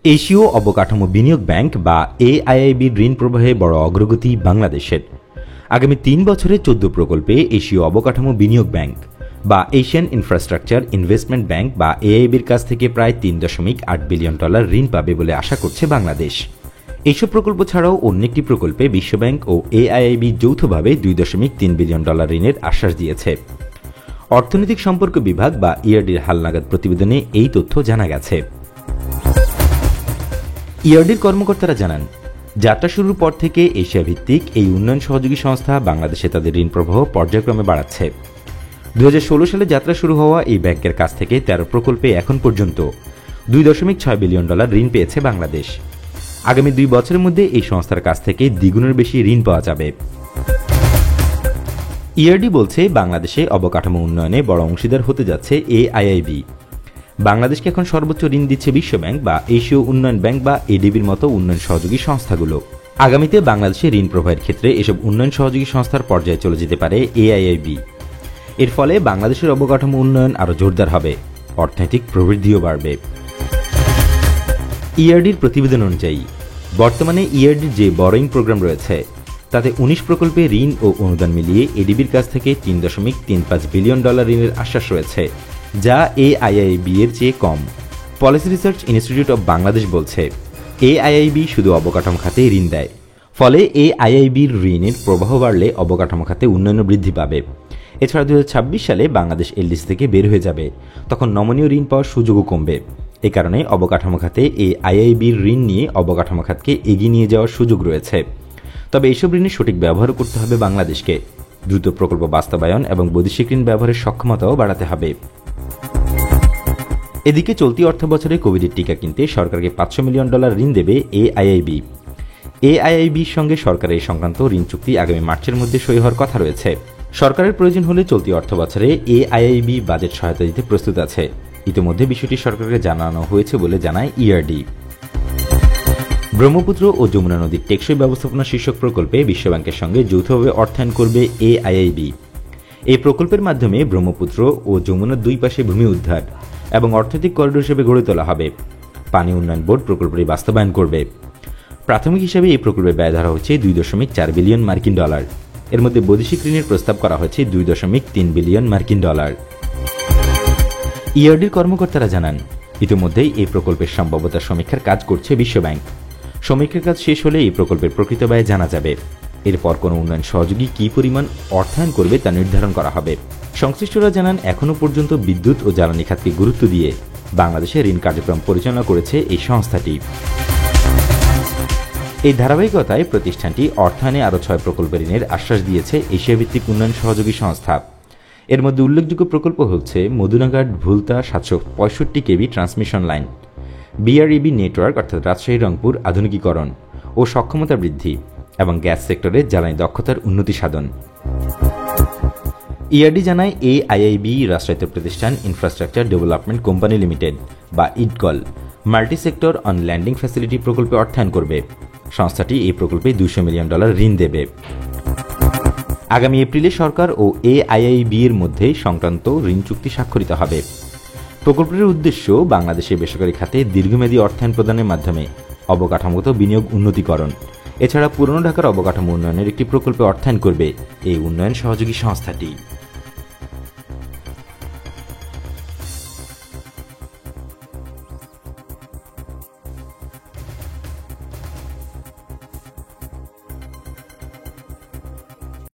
এশীয় অবকাঠামো বিনিয়োগ ব্যাংক বা এআইআইবির ঋণ প্রবাহে বড় অগ্রগতি বাংলাদেশের। আগামী ৩ বছরে ১৪ প্রকল্পে এশীয় অবকাঠামো বিনিয়োগ ব্যাংক বা এশিয়ান ইনফ্রাস্ট্রাকচার ইনভেস্টমেন্ট ব্যাংক বা এআইবির কাছ থেকে প্রায় $৩.৮ বিলিয়ন ঋণ পাবে বলে আশা করছে বাংলাদেশ। এইসব প্রকল্প ছাড়াও অন্য একটি প্রকল্পে বিশ্বব্যাংক ও এআইআইবি যৌথভাবে $2.৩ বিলিয়ন ঋণের আশ্বাস দিয়েছে। অর্থনৈতিক সম্পর্ক বিভাগ বা ইআরডির হালনাগাদ প্রতিবেদনে এই তথ্য জানা গেছে। ইআরডির কর্মকর্তারা জানান, যাত্রা শুরুর পর থেকে এশিয়া ভিত্তিক এই উন্নয়ন সহযোগী সংস্থা বাংলাদেশে তাদের ঋণ প্রবাহ পর্যায়ক্রমে বাড়াচ্ছে। ২০১৬ সালে যাত্রা শুরু হওয়া এই ব্যাংকের কাছ থেকে ১৩ প্রকল্পে এখন পর্যন্ত $2.৬ বিলিয়ন ঋণ পেয়েছে বাংলাদেশ। আগামী ২ বছরের মধ্যে এই সংস্থার কাছ থেকে দ্বিগুণের বেশি ঋণ পাওয়া যাবে। ইআরডি বলছে, বাংলাদেশে অবকাঠামো উন্নয়নে বড় অংশীদার হতে যাচ্ছে এআইআইবি। বাংলাদেশকে এখন সর্বোচ্চ ঋণ দিচ্ছে বিশ্বব্যাংক বা এশীয় উন্নয়ন ব্যাংক বা এডিবির মতো উন্নয়ন সহযোগী সংস্থাগুলো। আগামীতে বাংলাদেশে ঋণ প্রবাহের ক্ষেত্রে এসব উন্নয়ন সহযোগী সংস্থার পর্যায়ে চলে যেতে পারে এআইআইবি। এর ফলে বাংলাদেশের অবকাঠামো উন্নয়ন আরও জোরদার হবে, অর্থনৈতিক প্রবৃদ্ধিও বাড়বে। ইআরডির প্রতিবেদন অনুযায়ী বর্তমানে ইআরডির যে বরোইং প্রোগ্রাম রয়েছে তাতে ১৯ প্রকল্পে ঋণ ও অনুদান মিলিয়ে এডিবির কাছ থেকে $৩.৩৫ বিলিয়ন ঋণের আশ্বাস রয়েছে, যা এআইআইবি এর চেয়ে কম। Policy research institute of Bangladesh বলছে, এআইআইবি শুধু অবকাঠামো খাতে ঋণ দেয়, ফলে এআইআইবির ঋণের প্রবাহ বাড়লে অবকাঠামো খাতে উন্নয়ন বৃদ্ধি পাবে। এছাড়া ২০২৬ সালে বাংলাদেশ এলডিসি থেকে বের হয়ে যাবে, তখন নমনীয় ঋণ পাওয়ার সুযোগও কমবে। এ কারণে অবকাঠামো খাতে এআইআইবির ঋণ নিয়ে অবকাঠামো খাতকে এগিয়ে নিয়ে যাওয়ার সুযোগ রয়েছে। তবে এসব ঋণের সঠিক ব্যবহারও করতে হবে বাংলাদেশকে। দ্রুত প্রকল্প বাস্তবায়ন এবং বৈদেশিক ঋণ ব্যবহারের সক্ষমতাও বাড়াতে হবে। এদিকে চলতি অর্থ বছরে কোভিডের টিকা কিনতে সরকারকে $৫০০ মিলিয়ন ঋণ দেবে এআইআইবি। এআইআইবির সঙ্গে সরকারের এই সংক্রান্ত ঋণ চুক্তি আগামী মার্চের মধ্যে সই হওয়ার কথা রয়েছে। সরকারের প্রয়োজন হলে চলতি অর্থ বছরে এআইআইবি বাজেট সহায়তা দিতে প্রস্তুত আছে। ইতিমধ্যে বিষয়টি সরকারকে জানানো হয়েছে বলে জানায় ইআরডি। ব্রহ্মপুত্র ও যমুনা নদীর টেকসই ব্যবস্থাপনা শীর্ষক প্রকল্পে বিশ্বব্যাংকের সঙ্গে যৌথভাবে অর্থায়ন করবে এআইআইবি। এই প্রকল্পের মাধ্যমে ব্রহ্মপুত্র ও যমুনার দুই পাশে ভূমি উদ্ধার এবং অর্থনৈতিক করিডোর হিসেবে গড়ে তোলা হবে। পানি উন্নয়ন বোর্ড প্রকল্পটি বাস্তবায়ন করবে। প্রাথমিক হিসেবে এই প্রকল্পে ব্যয় ধরা হচ্ছে $2.৪ বিলিয়ন। এর মধ্যে বৈদেশিক ঋণের প্রস্তাব করা হয়েছে $2.৩ বিলিয়ন। ইআরডির কর্মকর্তারা জানান, ইতিমধ্যেই এই প্রকল্পের সম্ভাব্যতা সমীক্ষার কাজ করছে বিশ্বব্যাংক। সমীক্ষার কাজ শেষ হলে এই প্রকল্পের প্রকৃত ব্যয় জানা যাবে। এরপর কোনো উন্নয়ন সহযোগী কী পরিমাণ অর্থায়ন করবে তা নির্ধারণ করা হবে। সংশ্লিষ্টরা জানান, এখনও পর্যন্ত বিদ্যুৎ ও জ্বালানি খাতকে গুরুত্ব দিয়ে বাংলাদেশে ঋণ কার্যক্রম পরিচালনা করেছে এই সংস্থাটি। এই ধারাবাহিকতায় প্রতিষ্ঠানটি অর্থায়নে আরও ৬ প্রকল্পের ঋণের আশ্বাস দিয়েছে এশিয়াভিত্তিক উন্নয়ন সহযোগী সংস্থা। এর মধ্যে উল্লেখযোগ্য প্রকল্প হচ্ছে মধুনাঘাট ভুলতা ৭৬৫ কেবি ট্রান্সমিশন লাইন, বিআরইবি নেটওয়ার্ক অর্থাৎ রাজশাহী রংপুর আধুনিকীকরণ ও সক্ষমতা বৃদ্ধি এবং গ্যাস সেক্টরে জ্বালানি দক্ষতার উন্নতি সাধন। ইআরডি জানায়, এআইআইবি রাষ্ট্রায়ত্ত প্রতিষ্ঠান ইনফ্রাস্ট্রাকচার ডেভেলপমেন্ট কোম্পানি লিমিটেড বা IDCOL multi sector on lending facility প্রকল্পে অর্থায়ন করবে। সংস্থাটি এই প্রকল্পে $২০০ মিলিয়ন ঋণ দেবে। আগামী এপ্রিলে সরকার ও এআইআইবি এর মধ্যে সংক্রান্ত ঋণ চুক্তি স্বাক্ষরিত হবে। প্রকল্পটির উদ্দেশ্য বাংলাদেশের বেসরকারি খাতে দীর্ঘমেয়াদী অর্থায়ন প্রদানের মাধ্যমে অবকাঠামোগত বিনিয়োগ উন্নতিকরণ। এছাড়া পুরনো ঢাকার অবকাঠামো উন্নয়নের একটি প্রকল্পে অর্থায়ন করবে এই উন্নয়ন সহযোগী সংস্থাটি।